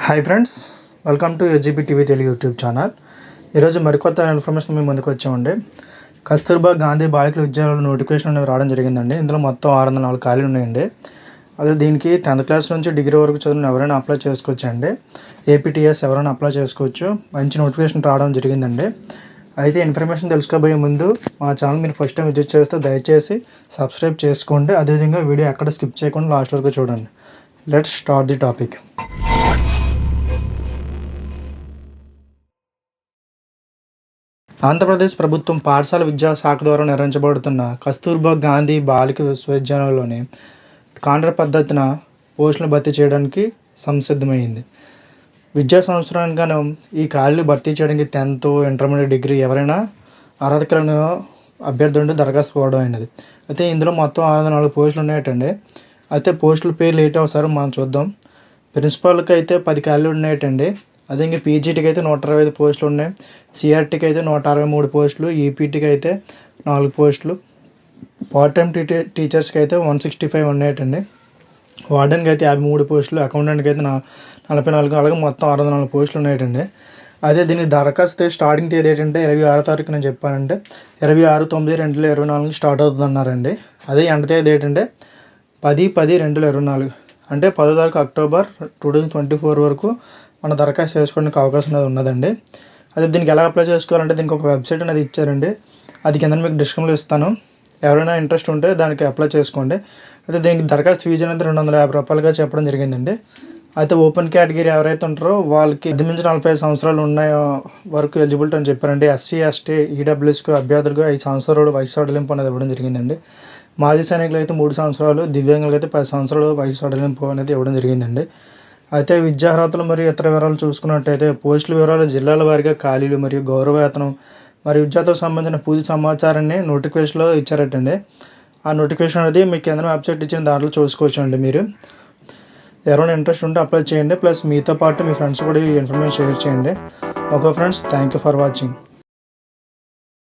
Hi friends, welcome to SGB TV Telugu YouTube channel. ఈరోజు మరికొత్త information మేము ముందుకు వచ్చామండి. కస్తూర్బా గాంధీ బాలికల విద్యాలయంలో నోటిఫికేషన్ అనేవి రావడం జరిగిందండి. ఇందులో మొత్తం 604 ఖాళీలు ఉన్నాయండి. అదే దీనికి 10th క్లాస్ నుంచి డిగ్రీ వరకు చదివిన ఎవరైనా అప్లై చేసుకోవచ్చు అండి. ఏపీటీఎస్ ఎవరైనా అప్లై చేసుకోవచ్చు. మంచి నోటిఫికేషన్ రావడం జరిగిందండి. అయితే ఇన్ఫర్మేషన్ తెలుసుకోబోయే ముందు మా ఛానల్ మీరు ఫస్ట్ టైం విజిట్ చేస్తే దయచేసి సబ్స్క్రైబ్ చేసుకోండి. అదేవిధంగా వీడియో ఎక్కడ స్కిప్ చేయకుండా లాస్ట్ వరకు చూడండి. Let's start the topic. Andhra Pradesh ప్రభుత్వం పాఠశాల విద్యాశాఖ ద్వారా నిర్వహించబడుతున్న కస్తూర్బా గాంధీ బాలిక విశ్వవిద్యాలయంలోని కాంట్రాక్ట్ పద్ధతిన పోస్టులను భర్తీ చేయడానికి సంసిద్ధమైంది. విద్యా సంవత్సరానికి గాను ఈ ఖాళీలు భర్తీ చేయడానికి 10th, ఇంటర్మీడియట్, డిగ్రీ ఎవరైనా అర్హత కలిగిన అభ్యర్థి ఉంటే దరఖాస్తు కోవడం అయినది. అయితే ఇందులో మొత్తం 604 పోస్టులు ఉన్నాయటండి. అయితే పోస్టుల పేర్లు ఏంటో ఒకసారి మనం చూద్దాం. ప్రిన్సిపాల్కి అయితే 10 ఖాళీలు ఉన్నాయటండి. అదే ఇంకా పీజీటీకి అయితే 125 పోస్టులు ఉన్నాయి. సిఆర్టీకి అయితే 163 పోస్టులు. ఈపీటీకి అయితే 4 పోస్టులు. పార్ట్ టైం టీచర్స్కి అయితే 165 ఉన్నాయటండి. వార్డెన్కి అయితే 53 పోస్టులు. అకౌంటెంట్కి అయితే 44, అలాగే మొత్తం 604 పోస్టులు ఉన్నాయటండి. అదే దీనికి దరఖాస్తు స్టార్టింగ్ తేదీ ఏంటంటే 26వ తారీఖు నేను చెప్పానంటే 26/9/2024 స్టార్ట్ అవుతుంది అన్నారండి. అదే ఎండ్ తేదీ ఏంటంటే 10/10/2024 అంటే 10వ తారీఖు అక్టోబర్ 2024 వరకు మన దరఖాస్తు చేసుకోవడానికి అవకాశం అనేది ఉన్నదండి. అదే దీనికి ఎలా అప్లై చేసుకోవాలంటే దీనికి ఒక వెబ్సైట్ అనేది ఇచ్చారండి. అది కింద మీకు డిస్క్రిప్షన్లో ఇస్తాను. ఎవరైనా ఇంట్రెస్ట్ ఉంటే దానికి అప్లై చేసుకోండి. అయితే దీనికి దరఖాస్తు ఫీజు అనేది 250 రూపాయలుగా చెప్పడం జరిగిందండి. అయితే ఓపెన్ కేటగిరీ ఎవరైతే ఉంటారో వాళ్ళకి 18-45 సంవత్సరాలు ఉన్న వరకు ఎలిజిబిలిటీ అని చెప్పారండి. ఎస్సీ, ఎస్టీ, ఈడబ్ల్యూఎస్కి అభ్యర్థులకు 5 సంవత్సరాలు వయసు సడలింపు అనేది ఇవ్వడం జరిగిందండి. మాజీ సైనికులు అయితే 3 సంవత్సరాలు, దివ్యాంగులకు అయితే 10 సంవత్సరాలు వయసు సడలింపు అనేది ఇవ్వడం జరిగిందండి. అయితే విద్యార్హతలు మరియు ఇతర వివరాలు చూసుకున్నట్టయితే పోస్టుల వివరాలు, జిల్లాల వారీగా ఖాళీలు మరియు గౌరవవేతనం మరియు విద్యార్థులకు సంబంధించిన పూర్తి సమాచారాన్ని నోటిఫికేషన్లో ఇచ్చారటండి. ఆ నోటిఫికేషన్ అనేది మీకు కింద వెబ్సైట్ ఇచ్చిన దాంట్లో చూసుకోవచ్చు అండి. మీరు ఎవరైనా ఇంట్రెస్ట్ ఉంటే అప్లై చేయండి. ప్లస్ మీతో పాటు మీ ఫ్రెండ్స్ కూడా ఈ ఇన్ఫర్మేషన్ షేర్ చేయండి. Okay friends, thank you for watching.